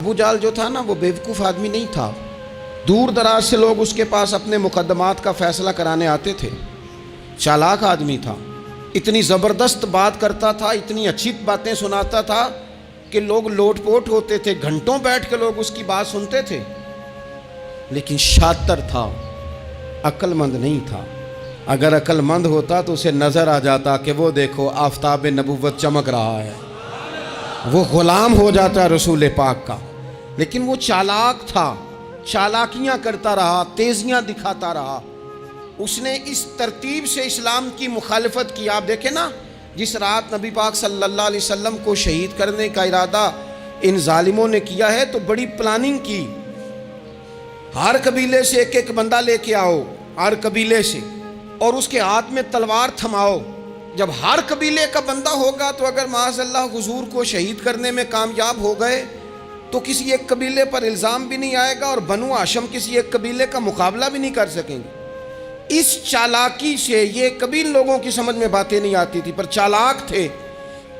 ابو جال جو تھا نا وہ بیوقوف آدمی نہیں تھا. دور دراز سے لوگ اس کے پاس اپنے مقدمات کا فیصلہ کرانے آتے تھے. چالاک آدمی تھا, اتنی زبردست بات کرتا تھا, اتنی اچھی باتیں سناتا تھا کہ لوگ لوٹ پوٹ ہوتے تھے, گھنٹوں بیٹھ کے لوگ اس کی بات سنتے تھے. لیکن شاطر تھا, عقل مند نہیں تھا. اگر عقل مند ہوتا تو اسے نظر آ جاتا کہ وہ دیکھو آفتاب نبوت چمک رہا ہے, وہ غلام ہو جاتا رسول پاک کا. لیکن وہ چالاک تھا, چالاکیاں کرتا رہا, تیزیاں دکھاتا رہا. اس نے اس ترتیب سے اسلام کی مخالفت کی. آپ دیکھیں نا, جس رات نبی پاک صلی اللہ علیہ وسلم کو شہید کرنے کا ارادہ ان ظالموں نے کیا ہے تو بڑی پلاننگ کی. ہر قبیلے سے ایک ایک بندہ لے کے آؤ, ہر قبیلے سے, اور اس کے ہاتھ میں تلوار تھماؤ. جب ہر قبیلے کا بندہ ہوگا تو اگر معاذ اللہ حضور کو شہید کرنے میں کامیاب ہو گئے تو کسی ایک قبیلے پر الزام بھی نہیں آئے گا اور بنو ہاشم کسی ایک قبیلے کا مقابلہ بھی نہیں کر سکیں گے. اس چالاکی سے, یہ کبھی لوگوں کی سمجھ میں باتیں نہیں آتی تھی پر چالاک تھے,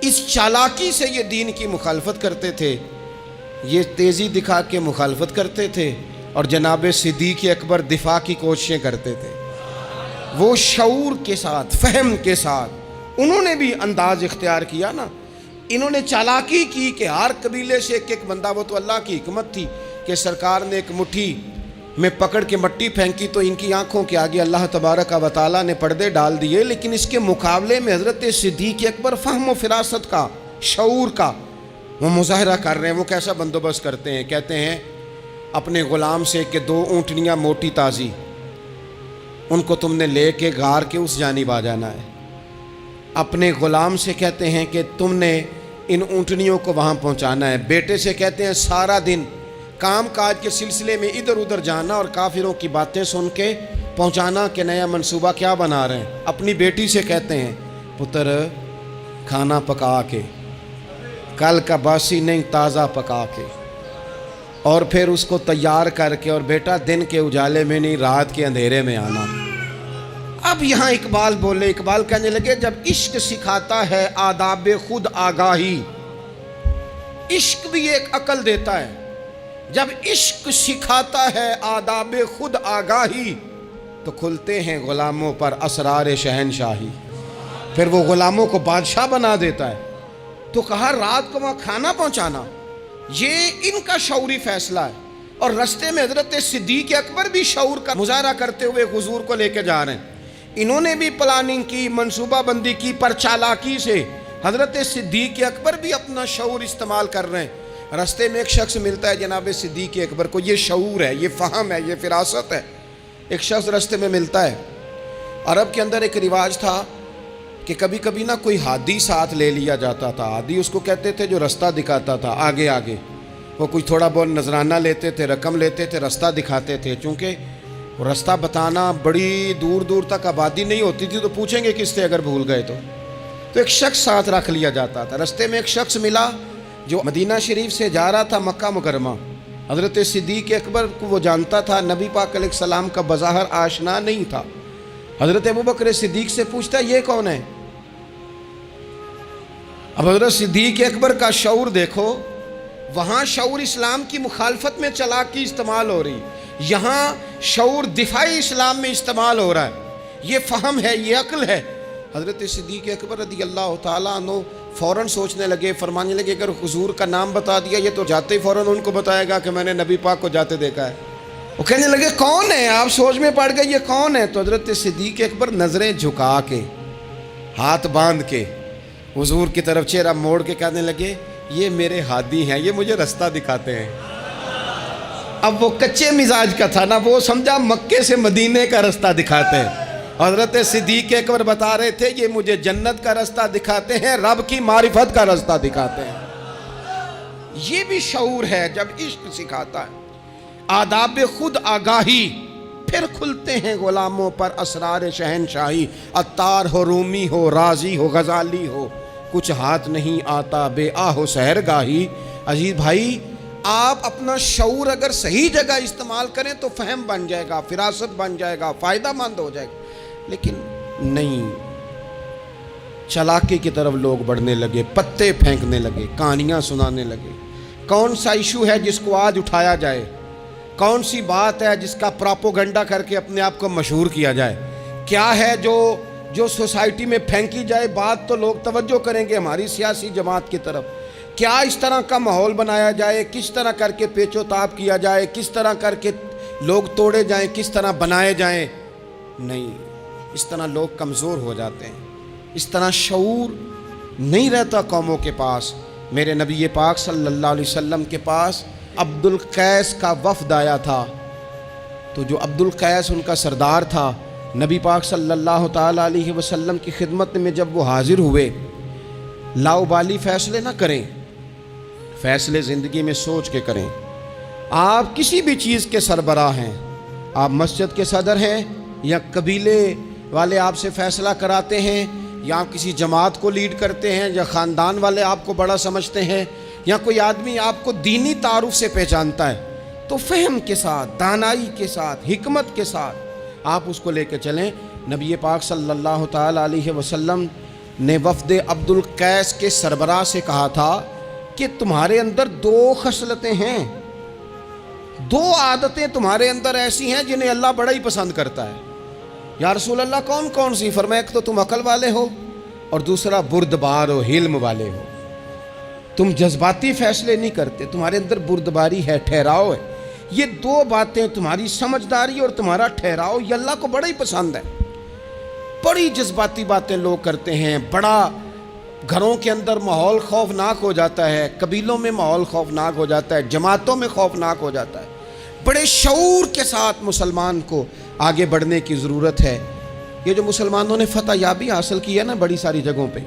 اس چالاکی سے یہ دین کی مخالفت کرتے تھے, یہ تیزی دکھا کے مخالفت کرتے تھے. اور جناب صدیق اکبر دفاع کی کوششیں کرتے تھے. وہ شعور کے ساتھ, فہم کے ساتھ انہوں نے بھی انداز اختیار کیا نا. انہوں نے چالاکی کی کہ ہر قبیلے سے ایک ایک بندہ. وہ تو اللہ کی حکمت تھی کہ سرکار نے ایک مٹھی میں پکڑ کے مٹی پھینکی تو ان کی آنکھوں کے آگے اللہ تبارک و تعالیٰ نے پردے ڈال دیے. لیکن اس کے مقابلے میں حضرت صدیق اکبر فہم و فراست کا, شعور کا وہ مظاہرہ کر رہے ہیں. وہ کیسا بندوبست کرتے ہیں, کہتے ہیں اپنے غلام سے کہ 2 اونٹنیاں موٹی تازی, ان کو تم نے لے کے غار کے اس جانب آ جانا ہے. اپنے غلام سے کہتے ہیں کہ تم نے ان اونٹنیوں کو وہاں پہنچانا ہے. بیٹے سے کہتے ہیں سارا دن کام کاج کے سلسلے میں ادھر ادھر جانا اور کافروں کی باتیں سن کے پہنچانا کہ نیا منصوبہ کیا بنا رہے ہیں. اپنی بیٹی سے کہتے ہیں پتر کھانا پکا کے, کل کا باسی نہیں تازہ پکا کے, اور پھر اس کو تیار کر کے, اور بیٹا دن کے اجالے میں نہیں رات کے اندھیرے میں آنا. اب یہاں اقبال بولے, اقبال کہنے لگے جب عشق سکھاتا ہے آداب خود آگاہی, عشق بھی ایک عقل دیتا ہے. جب عشق سکھاتا ہے آداب خود آگاہی تو کھلتے ہیں غلاموں پر اسرار شہنشاہی. پھر وہ غلاموں کو بادشاہ بنا دیتا ہے. تو کہا رات کو وہاں کھانا پہنچانا, یہ ان کا شعوری فیصلہ ہے. اور رستے میں حضرت صدیق اکبر بھی شعور کا مظاہرہ کرتے ہوئے حضور کو لے کے جا رہے ہیں. انہوں نے بھی پلاننگ کی, منصوبہ بندی کی, پر چالاکی سے حضرت صدیق اکبر بھی اپنا شعور استعمال کر رہے ہیں. رستے میں ایک شخص ملتا ہے جناب صدیق اکبر کو, یہ شعور ہے, یہ فہم ہے, یہ فراست ہے. ایک شخص رستے میں ملتا ہے. عرب کے اندر ایک رواج تھا کہ کبھی کبھی نا کوئی ہادی ساتھ لے لیا جاتا تھا. ہادی اس کو کہتے تھے جو رستہ دکھاتا تھا آگے آگے. وہ کوئی تھوڑا بہت نذرانہ لیتے تھے, رقم لیتے تھے, رستہ دکھاتے تھے. چونکہ رستہ بتانا بڑی دور دور تک آبادی نہیں ہوتی تھی تو پوچھیں گے کس سے اگر بھول گئے تو ایک شخص ساتھ رکھ لیا جاتا تھا. رستے میں ایک شخص ملا جو مدینہ شریف سے جا رہا تھا مکہ مکرمہ. حضرت صدیق اکبر کو وہ جانتا تھا, نبی پاک علیہ السلام کا بظاہر آشنا نہیں تھا. حضرت ابوبکر صدیق سے پوچھتا ہے یہ کون ہے. اب حضرت صدیق اکبر کا شعور دیکھو, وہاں شعور اسلام کی مخالفت میں چالاکی استعمال ہو رہی, یہاں شعور دفاعی اسلام میں استعمال ہو رہا ہے. یہ فہم ہے, یہ عقل ہے. حضرت صدیق اکبر رضی اللہ تعالیٰ عنہ فوراً سوچنے لگے, فرمانے لگے اگر حضور کا نام بتا دیا یہ تو جاتے ہی فوراً ان کو بتائے گا کہ میں نے نبی پاک کو جاتے دیکھا ہے. وہ کہنے لگے کون ہے, آپ سوچ میں پڑ گئے یہ کون ہے. تو حضرت صدیق اکبر نظریں جھکا کے, ہاتھ باندھ کے حضور کی طرف چہرہ موڑ کے کہنے لگے یہ میرے ہادی ہیں, یہ مجھے رستہ دکھاتے ہیں. اب وہ کچے مزاج کا تھا نا, وہ سمجھا مکے سے مدینے کا رستہ دکھاتے ہیں. حضرت صدیق اکبر بتا رہے تھے یہ مجھے جنت کا رستہ دکھاتے ہیں, رب کی معرفت کا رستہ دکھاتے ہیں. یہ بھی شعور ہے جب عشق سکھاتا ہے آداب خود آگاہی, پھر کھلتے ہیں غلاموں پر اسرار شہنشاہی. عطار ہو, رومی ہو, رازی ہو, غزالی ہو, کچھ ہاتھ نہیں آتا بے آہ و سحرگاہی. عزیز بھائی, آپ اپنا شعور اگر صحیح جگہ استعمال کریں تو فہم بن جائے گا, فراست بن جائے گا, فائدہ مند ہو جائے گا. لیکن نہیں, چالاکی کی طرف لوگ بڑھنے لگے, پتے پھینکنے لگے, کہانیاں سنانے لگے, کون سا ایشو ہے جس کو آج اٹھایا جائے، کون سی بات ہے جس کا پراپوگنڈا کر کے اپنے آپ کو مشہور کیا جائے، کیا ہے جو سوسائٹی میں پھینکی جائے بات تو لوگ توجہ کریں گے ہماری سیاسی جماعت کی طرف، کیا اس طرح کا ماحول بنایا جائے، کس طرح کر کے پیچ و تاب کیا جائے، کس طرح کر کے لوگ توڑے جائیں، کس طرح بنائے جائیں۔ نہیں، اس طرح لوگ کمزور ہو جاتے ہیں، اس طرح شعور نہیں رہتا قوموں کے پاس۔ میرے نبی پاک صلی اللہ علیہ وسلم کے پاس عبد القیس کا وفد آیا تھا، تو جو عبد القیس ان کا سردار تھا، نبی پاک صلی اللہ تعالیٰ علیہ وسلم کی خدمت میں جب وہ حاضر ہوئے، لاؤبالی فیصلے نہ کریں، فیصلے زندگی میں سوچ کے کریں۔ آپ کسی بھی چیز کے سربراہ ہیں، آپ مسجد کے صدر ہیں یا قبیلے والے آپ سے فیصلہ کراتے ہیں، یا آپ کسی جماعت کو لیڈ کرتے ہیں، یا خاندان والے آپ کو بڑا سمجھتے ہیں، یا کوئی آدمی آپ کو دینی تعارف سے پہچانتا ہے، تو فہم کے ساتھ، دانائی کے ساتھ، حکمت کے ساتھ آپ اس کو لے کے چلیں۔ نبی پاک صلی اللہ تعالیٰ علیہ وسلم نے وفد عبد القیس کے سربراہ سے کہا تھا کہ تمہارے اندر 2 خصلتیں ہیں، 2 عادتیں تمہارے اندر ایسی ہیں جنہیں اللہ بڑا ہی پسند کرتا ہے۔ یا رسول اللہ کون کون سی؟ فرمایا ایک تو تم عقل والے ہو، اور دوسرا بردبار و حلم والے ہو، تم جذباتی فیصلے نہیں کرتے، تمہارے اندر بردباری ہے، ٹھہراؤ ہے۔ یہ 2 باتیں، تمہاری سمجھداری اور تمہارا ٹھہراؤ، یہ اللہ کو بڑا ہی پسند ہے۔ بڑی جذباتی باتیں لوگ کرتے ہیں، بڑا گھروں کے اندر ماحول خوفناک ہو جاتا ہے، قبیلوں میں ماحول خوفناک ہو جاتا ہے، جماعتوں میں خوفناک ہو جاتا ہے۔ بڑے شعور کے ساتھ مسلمان کو آگے بڑھنے کی ضرورت ہے۔ یہ جو مسلمانوں نے فتح یابی حاصل کی ہے نا بڑی ساری جگہوں پہ،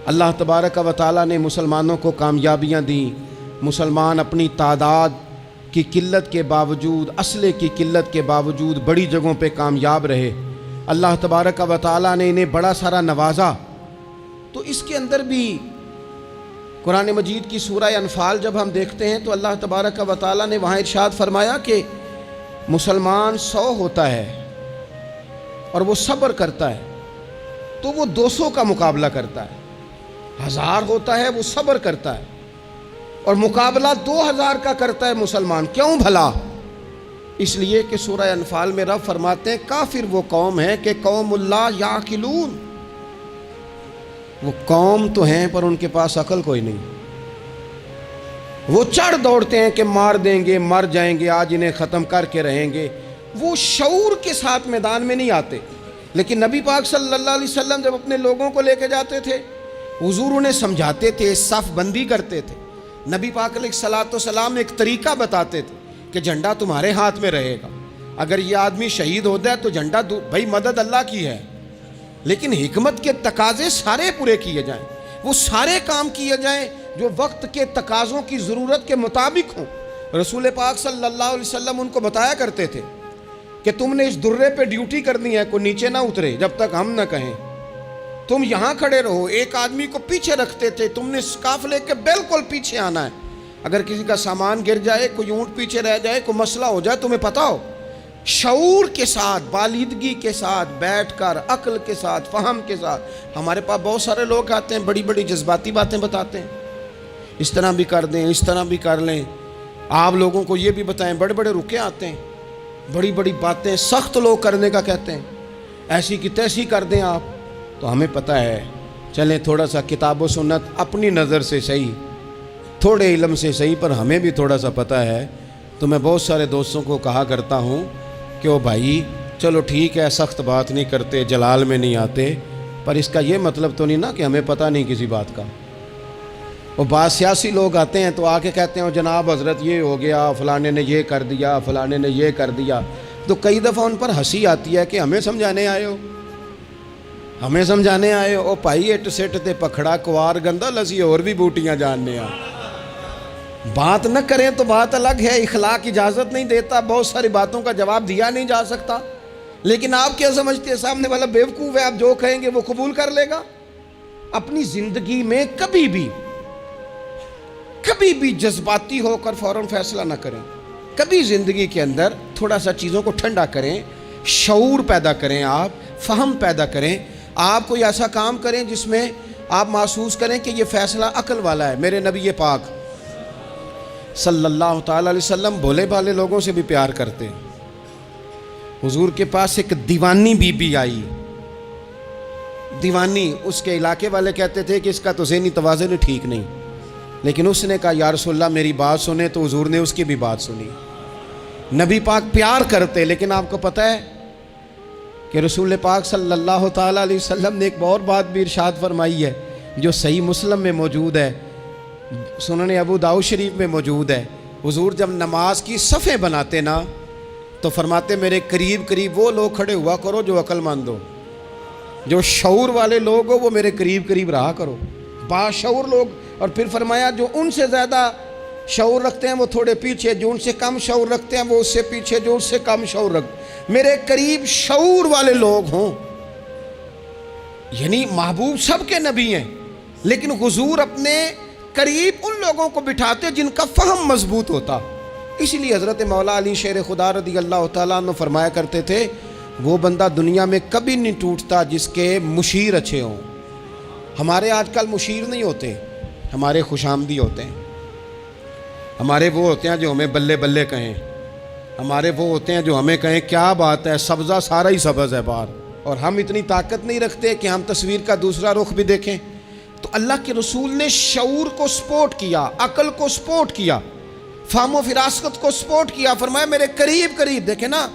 اللہ تبارک و تعالیٰ نے مسلمانوں کو کامیابیاں دیں۔ مسلمان اپنی تعداد کی قلت کے باوجود، اسلحے کی قلت کے باوجود بڑی جگہوں پہ کامیاب رہے۔ اللہ تبارک و تعالیٰ نے انہیں بڑا سارا نوازا۔ تو اس کے اندر بھی قرآن مجید کی سورہ انفال جب ہم دیکھتے ہیں تو اللہ تبارک و تعالیٰ نے وہاں ارشاد فرمایا کہ مسلمان 100 ہوتا ہے اور وہ صبر کرتا ہے تو وہ 200 کا مقابلہ کرتا ہے، 1000 ہوتا ہے وہ صبر کرتا ہے اور مقابلہ 2000 کا کرتا ہے مسلمان۔ کیوں بھلا؟ اس لیے کہ سورہ انفال میں رب فرماتے ہیں کافر وہ قوم ہے کہ قوم اللہ یعقلون، وہ قوم تو ہیں پر ان کے پاس عقل کوئی نہیں، وہ چڑھ دوڑتے ہیں کہ مار دیں گے، مر جائیں گے، آج انہیں ختم کر کے رہیں گے، وہ شعور کے ساتھ میدان میں نہیں آتے۔ لیکن نبی پاک صلی اللہ علیہ وسلم جب اپنے لوگوں کو لے کے جاتے تھے، حضور انہیں سمجھاتے تھے، صف بندی کرتے تھے، نبی پاک علیہ الصلوۃ والسلام ایک طریقہ بتاتے تھے کہ جھنڈا تمہارے ہاتھ میں رہے گا، اگر یہ آدمی شہید ہو جائے تو جھنڈا بھائی مدد اللہ کی ہے، لیکن حکمت کے تقاضے سارے پورے کیے جائیں، وہ سارے کام کیے جائیں جو وقت کے تقاضوں کی ضرورت کے مطابق ہوں۔ رسول پاک صلی اللہ علیہ وسلم ان کو بتایا کرتے تھے کہ تم نے اس درے پہ ڈیوٹی کرنی ہے، کوئی نیچے نہ اترے جب تک ہم نہ کہیں، تم یہاں کھڑے رہو، ایک آدمی کو پیچھے رکھتے تھے، تم نے قافلے کے بالکل پیچھے آنا ہے، اگر کسی کا سامان گر جائے، کوئی اونٹ پیچھے رہ جائے، کوئی مسئلہ ہو جائے، تمہیں پتہ ہو، شعور کے ساتھ، بالیدگی کے ساتھ بیٹھ کر، عقل کے ساتھ، فہم کے ساتھ۔ ہمارے پاس بہت سارے لوگ آتے ہیں، بڑی بڑی جذباتی باتیں بتاتے ہیں، اس طرح بھی کر دیں، اس طرح بھی کر لیں، آپ لوگوں کو یہ بھی بتائیں، بڑے بڑے رکے آتے ہیں، بڑی بڑی باتیں سخت لوگ کرنے کا کہتے ہیں، ایسی کی تیسی کر دیں آپ، تو ہمیں پتہ ہے، چلیں تھوڑا سا کتاب و سنت اپنی نظر سے صحیح، تھوڑے علم سے صحیح، پر ہمیں بھی تھوڑا سا پتہ ہے۔ تو میں بہت سارے دوستوں کو کہا کرتا ہوں کہ او بھائی چلو ٹھیک ہے، سخت بات نہیں کرتے، جلال میں نہیں آتے، پر اس کا یہ مطلب تو نہیں نا کہ ہمیں پتہ نہیں کسی بات کا۔ وہ بعض سیاسی لوگ آتے ہیں تو آ کے کہتے ہیں جناب حضرت یہ ہو گیا، فلانے نے یہ کر دیا، فلانے نے یہ کر دیا، تو کئی دفعہ ان پر ہنسی آتی ہے کہ ہمیں سمجھانے آئے ہو، ہمیں سمجھانے آئے ہو، او پائی اٹ سٹ تے پکھڑا کوار گندا لسی اور بھی بوٹیاں جاننے آ۔ بات نہ کریں تو بات الگ ہے، اخلاق اجازت نہیں دیتا، بہت ساری باتوں کا جواب دیا نہیں جا سکتا، لیکن آپ کیا سمجھتے ہیں سامنے والا بیوقوف ہے، آپ جو کہیں گے وہ قبول کر لے گا؟ اپنی زندگی میں کبھی بھی جذباتی ہو کر فوراً فیصلہ نہ کریں، کبھی زندگی کے اندر تھوڑا سا چیزوں کو ٹھنڈا کریں، شعور پیدا کریں، آپ فہم پیدا کریں، آپ کوئی ایسا کام کریں جس میں آپ محسوس کریں کہ یہ فیصلہ عقل والا ہے۔ میرے نبی پاک صلی اللہ تعالی علیہ وسلم بھولے بھالے لوگوں سے بھی پیار کرتے. حضور کے پاس ایک دیوانی بی بی آئی. دیوانی، اس کے علاقے والے کہتے تھے کہ اس کا تو ذہنی توازن ٹھیک نہیں، لیکن اس نے کہا یا رسول اللہ میری بات سنیں، تو حضور نے اس کی بھی بات سنی. نبی پاک پیار کرتے، لیکن آپ کو پتہ ہے کہ رسول پاک صلی اللہ تعالیٰ علیہ وسلم نے ایک اور بات بھی ارشاد فرمائی ہے جو صحیح مسلم میں موجود ہے، سنن ابو داؤد شریف میں موجود ہے. حضور جب نماز کی صفیں بناتے نا تو فرماتے میرے قریب قریب وہ لوگ کھڑے ہوا کرو جو عقل مند ہو، جو شعور والے لوگ ہو وہ میرے قریب قریب رہا کرو، باشعور لوگ. اور پھر فرمایا جو ان سے زیادہ شعور رکھتے ہیں وہ تھوڑے پیچھے، جو ان سے کم شعور رکھتے ہیں وہ اس سے پیچھے، جو اس سے کم شعور رکھتے میرے قریب شعور والے لوگ ہوں. یعنی محبوب سب کے نبی ہیں، لیکن حضور اپنے قریب ان لوگوں کو بٹھاتے جن کا فہم مضبوط ہوتا. اسی لیے حضرت مولا علی شیر خدا رضی اللہ تعالیٰ عنہ فرمایا کرتے تھے وہ بندہ دنیا میں کبھی نہیں ٹوٹتا جس کے مشیر اچھے ہوں. ہمارے آج کل مشیر نہیں ہوتے، ہمارے خوش آمدی ہوتے ہیں. ہمارے وہ ہوتے ہیں جو ہمیں بلے بلے کہیں، ہمارے وہ ہوتے ہیں جو ہمیں کہیں کیا بات ہے سبزہ سارا ہی سبز ہے باہر. اور ہم اتنی طاقت نہیں رکھتے کہ ہم تصویر کا دوسرا رخ بھی دیکھیں. تو اللہ کے رسول نے شعور کو سپورٹ کیا، عقل کو سپورٹ کیا، فہم و فراست کو سپورٹ کیا. فرمایا میرے قریب قریب. دیکھیں نا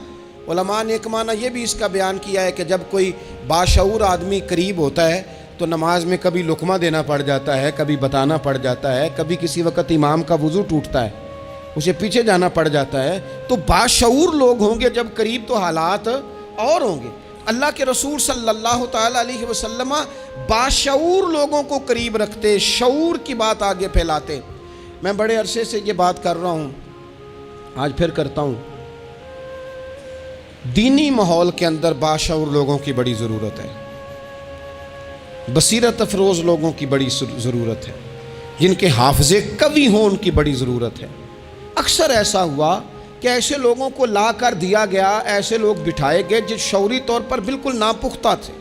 علماء نے ایک معنی یہ بھی اس کا بیان کیا ہے کہ جب کوئی باشعور آدمی قریب ہوتا ہے تو نماز میں کبھی لقمہ دینا پڑ جاتا ہے، کبھی بتانا پڑ جاتا ہے، کبھی کسی وقت امام کا وضو ٹوٹتا ہے اسے پیچھے جانا پڑ جاتا ہے. تو باشعور لوگ ہوں گے جب قریب تو حالات اور ہوں گے. اللہ کے رسول صلی اللہ تعالیٰ علیہ وسلم باشعور لوگوں کو قریب رکھتے، شعور کی بات آگے پھیلاتے. میں بڑے عرصے سے یہ بات کر رہا ہوں، آج پھر کرتا ہوں. دینی ماحول کے اندر باشعور لوگوں کی بڑی ضرورت ہے، بصیرت افروز لوگوں کی بڑی ضرورت ہے، جن کے حافظے قوی ہوں ان کی بڑی ضرورت ہے. اکثر ایسا ہوا کہ ایسے لوگوں کو لا کر دیا گیا، ایسے لوگ بٹھائے گئے جو شعوری طور پر بالکل ناپختہ تھے.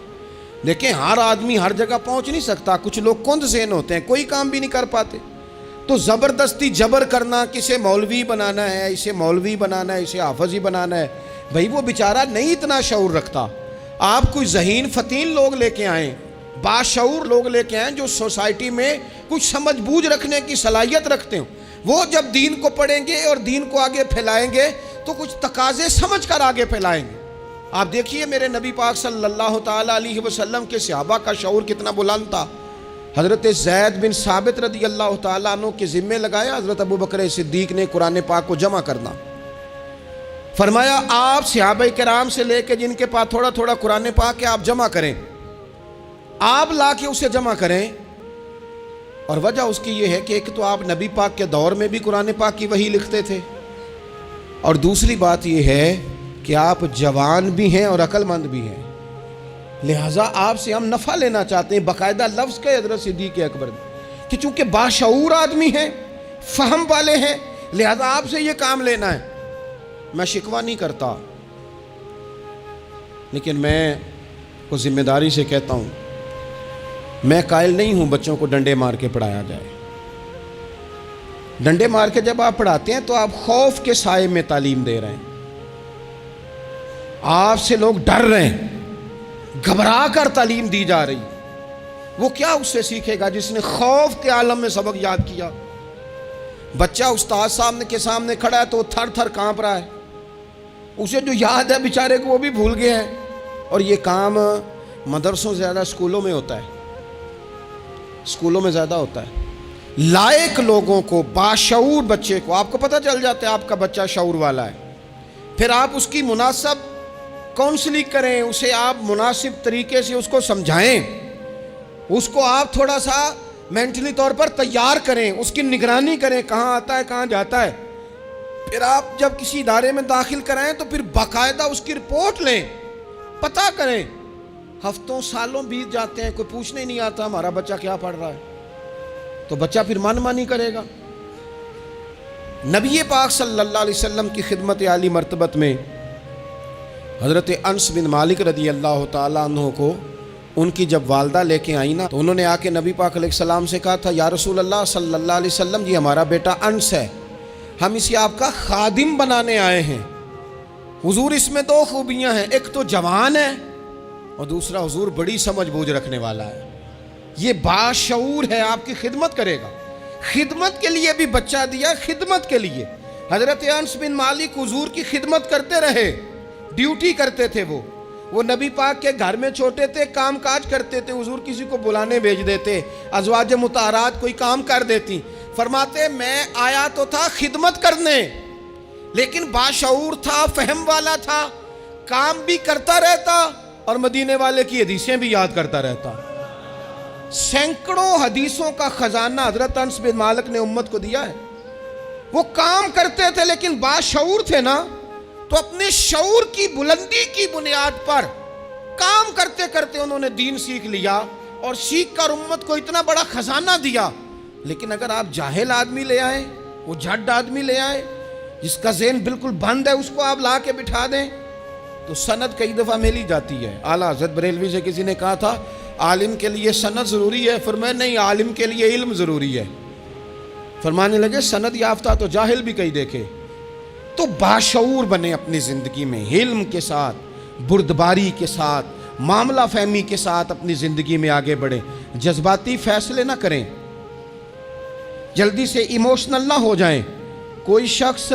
لیکن ہر آدمی ہر جگہ پہنچ نہیں سکتا، کچھ لوگ کند ذہن ہوتے ہیں، کوئی کام بھی نہیں کر پاتے. تو زبردستی جبر کرنا، کسے مولوی بنانا ہے، اسے مولوی بنانا ہے، اسے حافظ ہی بنانا ہے. بھائی وہ بیچارہ نہیں اتنا شعور رکھتا. آپ کوئی ذہین فتین لوگ لے کے آئیں، باشعور لوگ لے کے آئیں جو سوسائٹی میں کچھ سمجھ بوجھ رکھنے کی صلاحیت رکھتے ہوں. وہ جب دین کو پڑھیں گے اور دین کو آگے پھیلائیں گے تو کچھ تقاضے سمجھ کر آگے پھیلائیں گے. آپ دیکھیے میرے نبی پاک صلی اللہ تعالیٰ علیہ وسلم کے صحابہ کا شعور کتنا بلند تھا. حضرت زید بن ثابت رضی اللہ تعالیٰ عنہ کے ذمے لگایا حضرت ابو بکر صدیق نے قرآن پاک کو جمع کرنا. فرمایا آپ صحابہ کرام سے لے کے جن کے پاس تھوڑا تھوڑا قرآن پاک ہے آپ جمع کریں، آپ لا کے اسے جمع کریں. اور وجہ اس کی یہ ہے کہ ایک تو آپ نبی پاک کے دور میں بھی قرآن پاک کی وحی لکھتے تھے، اور دوسری بات یہ ہے کہ آپ جوان بھی ہیں اور عقل مند بھی ہیں، لہٰذا آپ سے ہم نفع لینا چاہتے ہیں. باقاعدہ لفظ کے حضرت صدیق اکبر کہ چونکہ باشعور آدمی ہیں، فہم والے ہیں، لہٰذا آپ سے یہ کام لینا ہے. میں شکوہ نہیں کرتا، لیکن میں کو ذمہ داری سے کہتا ہوں میں قائل نہیں ہوں بچوں کو ڈنڈے مار کے پڑھایا جائے. ڈنڈے مار کے جب آپ پڑھاتے ہیں تو آپ خوف کے سائے میں تعلیم دے رہے ہیں. آپ سے لوگ ڈر رہے ہیں، گھبرا کر تعلیم دی جا رہی. وہ کیا اس سے سیکھے گا جس نے خوف کے عالم میں سبق یاد کیا؟ بچہ استاد صاحب کے سامنے کھڑا ہے تو وہ تھر تھر کانپ رہا ہے، اسے جو یاد ہے بیچارے کو وہ بھی بھول گیا ہے. اور یہ کام مدرسوں سے زیادہ اسکولوں میں ہوتا ہے، اسکولوں میں زیادہ ہوتا ہے. لائق لوگوں کو، باشعور بچے کو آپ کو پتہ چل جاتا ہے آپ کا بچہ شعور والا ہے، پھر آپ اس کی مناسب کاؤنسلنگ کریں، اسے آپ مناسب طریقے سے اس کو سمجھائیں، اس کو آپ تھوڑا سا مینٹلی طور پر تیار کریں، اس کی نگرانی کریں کہاں آتا ہے کہاں جاتا ہے. پھر آپ جب کسی ادارے میں داخل کرائیں تو پھر باقاعدہ اس کی رپورٹ لیں، پتہ کریں. ہفتوں سالوں بیت جاتے ہیں، کوئی پوچھنے نہیں آتا ہمارا بچہ کیا پڑھ رہا ہے، تو بچہ پھر من مانی کرے گا. نبی پاک صلی اللہ علیہ وسلم کی خدمت عالی مرتبت میں حضرت انس بن مالک رضی اللہ تعالیٰ عنہ کو ان کی جب والدہ لے کے آئیں نا تو انہوں نے آ کے نبی پاک علیہ السلام سے کہا تھا یا رسول اللہ صلی اللہ علیہ وسلم جی ہمارا بیٹا انس ہے، ہم اسے آپ کا خادم بنانے آئے ہیں۔ حضور اس میں دو خوبیاں ہیں، ایک تو جوان ہے اور دوسرا حضور بڑی سمجھ بوجھ رکھنے والا ہے، یہ باشعور ہے، آپ کی خدمت کرے گا۔ خدمت کے لیے بھی بچہ دیا، خدمت کے لیے۔ حضرت انس بن مالک حضور کی خدمت کرتے رہے، ڈیوٹی کرتے تھے، وہ نبی پاک کے گھر میں چھوٹے تھے، کام کاج کرتے تھے، حضور کسی کو بلانے بھیج دیتے، ازواج مطہرات کوئی کام کر دیتی، فرماتے میں آیا تو تھا خدمت کرنے، لیکن باشعور تھا، فہم والا تھا، کام بھی کرتا رہتا اور مدینے والے کی حدیثیں بھی یاد کرتا رہتا۔ سینکڑوں حدیثوں کا خزانہ حضرت انس بن مالک نے امت کو دیا ہے۔ وہ کام کرتے تھے لیکن باشعور تھے نا، تو اپنے شعور کی بلندی کی بنیاد پر کام کرتے کرتے انہوں نے دین سیکھ لیا اور سیکھ کر امت کو اتنا بڑا خزانہ دیا۔ لیکن اگر آپ جاہل آدمی لے آئیں، وہ جھڈ آدمی لے آئیں جس کا ذہن بالکل بند ہے، اس کو آپ لا کے بٹھا دیں تو سند کئی دفعہ ملی جاتی ہے۔ اعلیٰ حضرت بریلوی سے کسی نے کہا تھا عالم کے لیے سند ضروری ہے، فرمایا نہیں، عالم کے لیے علم ضروری ہے۔ فرمانے لگے سند یافتہ تو جاہل بھی کئی دیکھے۔ تو باشعور بنے اپنی زندگی میں، علم کے ساتھ، بردباری کے ساتھ، معاملہ فہمی کے ساتھ اپنی زندگی میں آگے بڑھیں، جذباتی فیصلے نہ کریں، جلدی سے ایموشنل نہ ہو جائیں۔ کوئی شخص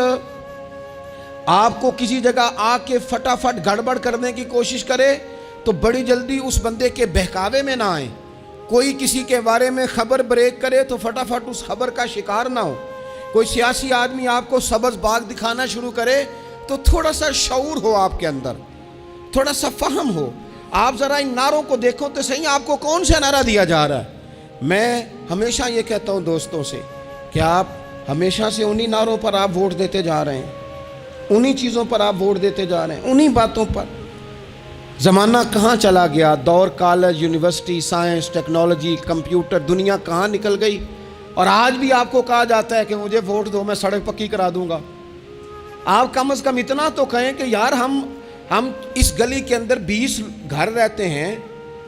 آپ کو کسی جگہ آ کے فٹافٹ گڑبڑ کرنے کی کوشش کرے تو بڑی جلدی اس بندے کے بہکاوے میں نہ آئیں۔ کوئی کسی کے بارے میں خبر بریک کرے تو فٹافٹ اس خبر کا شکار نہ ہو۔ کوئی سیاسی آدمی آپ کو سبز باغ دکھانا شروع کرے تو تھوڑا سا شعور ہو آپ کے اندر، تھوڑا سا فہم ہو۔ آپ ذرا ان نعروں کو دیکھو تو صحیح، آپ کو کون سا نعرہ دیا جا رہا ہے۔ میں ہمیشہ یہ کہتا ہوں دوستوں سے کہ آپ ہمیشہ سے انہی نعروں پر آپ ووٹ دیتے جا رہے ہیں، انہی چیزوں پر آپ ووٹ دیتے جا رہے ہیں، انہی باتوں پر۔ زمانہ کہاں چلا گیا، دور college, university, science, technology, computer, دنیا کہاں نکل گئی، اور آج بھی آپ کو کہا جاتا ہے کہ مجھے ووٹ دو، میں سڑک پکی کرا دوں گا۔ آپ کم از کم اتنا تو کہیں کہ یار ہم اس گلی کے اندر 20 گھر رہتے ہیں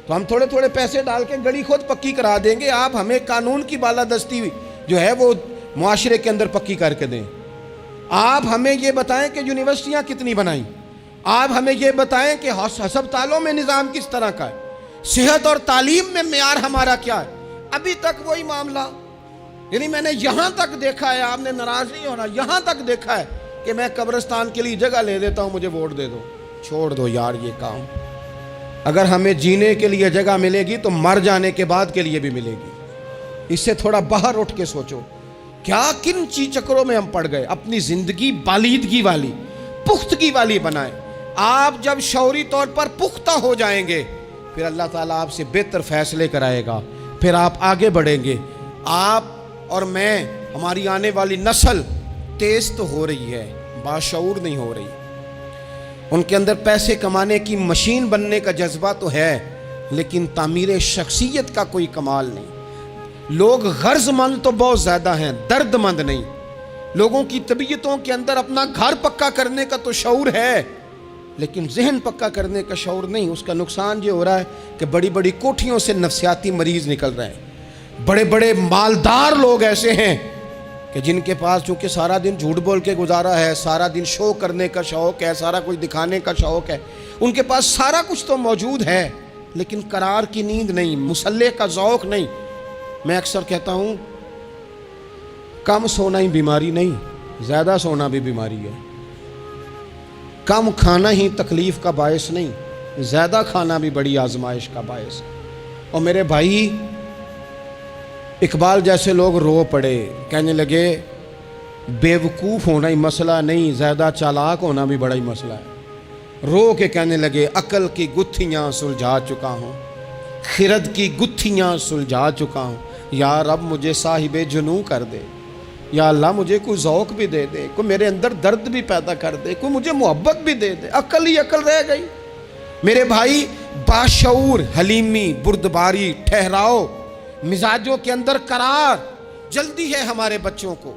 تو ہم تھوڑے تھوڑے پیسے ڈال کے گلی خود پکی کرا دیں گے، آپ ہمیں قانون کی بالادستی جو ہے وہ معاشرے کے اندر پکی کر کے دیں۔ آپ ہمیں یہ بتائیں کہ یونیورسٹیاں کتنی بنائیں، آپ ہمیں یہ بتائیں کہ ہسپتالوں میں نظام کس طرح کا ہے، صحت اور تعلیم میں معیار ہمارا کیا ہے۔ ابھی تک وہی معاملہ، یعنی میں نے یہاں تک دیکھا ہے، آپ نے ناراض نہیں ہونا، یہاں تک دیکھا ہے کہ میں قبرستان کے لیے جگہ لے دیتا ہوں، مجھے ووٹ دے دو۔ چھوڑ دو یار یہ کام۔ اگر ہمیں جینے کے لیے جگہ ملے گی تو مر جانے کے بعد کے لیے بھی ملے گی۔ اس سے تھوڑا باہر اٹھ کے سوچو، کیا کن چکروں میں ہم پڑ گئے۔ اپنی زندگی بالیدگی والی، پختگی والی بنائیں۔ آپ جب شعوری طور پر پختہ ہو جائیں گے پھر اللہ تعالیٰ آپ سے بہتر فیصلے کرائے گا، پھر آپ آگے بڑھیں گے۔ آپ اور میں، ہماری آنے والی نسل تیز تو ہو رہی ہے، باشعور نہیں ہو رہی۔ ان کے اندر پیسے کمانے کی مشین بننے کا جذبہ تو ہے لیکن تعمیر شخصیت کا کوئی کمال نہیں۔ لوگ غرض مند تو بہت زیادہ ہیں، درد مند نہیں۔ لوگوں کی طبیعتوں کے اندر اپنا گھر پکا کرنے کا تو شعور ہے لیکن ذہن پکا کرنے کا شعور نہیں۔ اس کا نقصان یہ ہو رہا ہے کہ بڑی بڑی کوٹھیوں سے نفسیاتی مریض نکل رہے ہیں۔ بڑے بڑے مالدار لوگ ایسے ہیں کہ جن کے پاس چونکہ سارا دن جھوٹ بول کے گزارا ہے، سارا دن شو کرنے کا شوق ہے، سارا کچھ دکھانے کا شوق ہے، ان کے پاس سارا کچھ تو موجود ہے لیکن قرار کی نیند نہیں، مسلح کا ذوق نہیں۔ میں اکثر کہتا ہوں کم سونا ہی بیماری نہیں، زیادہ سونا بھی بیماری ہے۔ کم کھانا ہی تکلیف کا باعث نہیں، زیادہ کھانا بھی بڑی آزمائش کا باعث۔ اور میرے بھائی، اقبال جیسے لوگ رو پڑے، کہنے لگے بیوقوف ہونا ہی مسئلہ نہیں، زیادہ چالاک ہونا بھی بڑا ہی مسئلہ ہے۔ رو کے کہنے لگے عقل کی گتھیاں سلجھا چکا ہوں، خرد کی گتھیاں سلجھا چکا ہوں، یا رب مجھے صاحب جنوں کر دے، یا اللہ مجھے کوئی ذوق بھی دے دے، کوئی میرے اندر درد بھی پیدا کر دے، کوئی مجھے محبت بھی دے دے۔ عقل ہی عقل رہ گئی۔ میرے بھائی، باشعور، حلیمی، بردباری، ٹھہراؤ، مزاجوں کے اندر قرار۔ جلدی ہے ہمارے بچوں کو،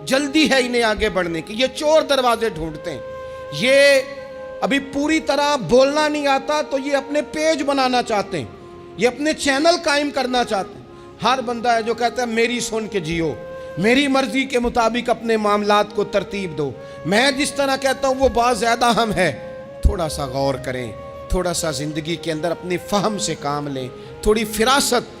جلدی ہے انہیں آگے بڑھنے کی۔ یہ چور دروازے ڈھونڈتے ہیں، یہ ابھی پوری طرح بولنا نہیں آتا تو یہ اپنے پیج بنانا چاہتے ہیں، یہ اپنے چینل قائم کرنا چاہتے ہیں۔ ہر بندہ ہے جو کہتا ہے میری سن کے جیو، میری مرضی کے مطابق اپنے معاملات کو ترتیب دو، میں جس طرح کہتا ہوں وہ بات زیادہ اہم ہے۔ تھوڑا سا غور کریں، تھوڑا سا زندگی کے اندر اپنی فہم سے کام لیں، تھوڑی فراست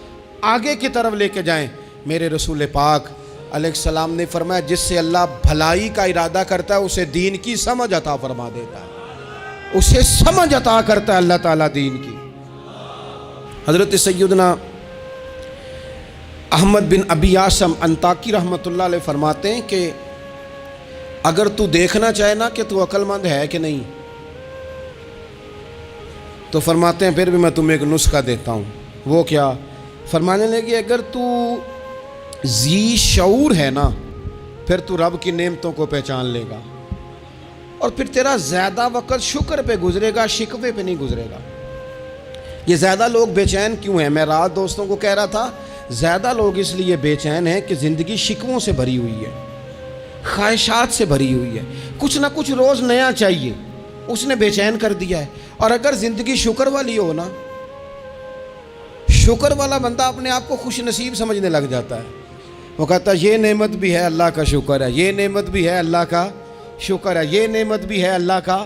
آگے کی طرف لے کے جائیں۔ میرے رسول پاک علیہ السلام نے فرمایا جس سے اللہ بھلائی کا ارادہ کرتا ہے اسے دین کی سمجھ عطا فرما دیتا ہے، اسے سمجھ عطا کرتا ہے اللہ تعالیٰ دین کی۔ حضرت سیدنا احمد بن ابی عاصم انطاکی رحمۃ اللہ علیہ فرماتے ہیں کہ اگر تو دیکھنا چاہے نا کہ تو عقل مند ہے کہ نہیں، تو فرماتے ہیں پھر بھی میں تمہیں ایک نسخہ دیتا ہوں۔ وہ کیا؟ فرمانے لگے اگر تو ذی شعور ہے نا پھر تو رب کی نعمتوں کو پہچان لے گا، اور پھر تیرا زیادہ وقت شکر پہ گزرے گا، شکوے پہ نہیں گزرے گا۔ یہ زیادہ لوگ بے چین کیوں ہیں؟ میں رات دوستوں کو کہہ رہا تھا زیادہ لوگ اس لیے بے چین ہیں کہ زندگی شکووں سے بھری ہوئی ہے، خواہشات سے بھری ہوئی ہے، کچھ نہ کچھ روز نیا چاہیے، اس نے بے چین کر دیا ہے۔ اور اگر زندگی شکر والی ہو نا، شکر والا بندہ اپنے آپ کو خوش نصیب سمجھنے لگ جاتا ہے۔ وہ کہتا ہے یہ نعمت بھی ہے اللہ کا شکر ہے، یہ نعمت بھی ہے اللہ کا شکر ہے، یہ نعمت بھی ہے اللہ کا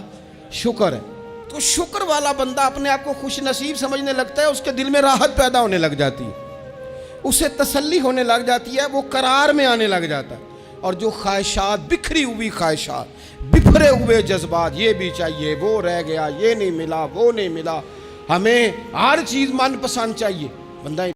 شکر ہے۔ تو شکر والا بندہ اپنے آپ کو خوش نصیب سمجھنے لگتا ہے، اس کے دل میں راحت پیدا ہونے لگ جاتی ہے، اسے تسلی ہونے لگ جاتی ہے، وہ قرار میں آنے لگ جاتا ہے۔ اور جو خواہشات، بکھری ہوئی خواہشات، بکھرے ہوئے جذبات، یہ بھی چاہیے، وہ رہ گیا، یہ نہیں ملا، وہ نہیں ملا، ہمیں ہر چیز من پسند چاہیے، بندہ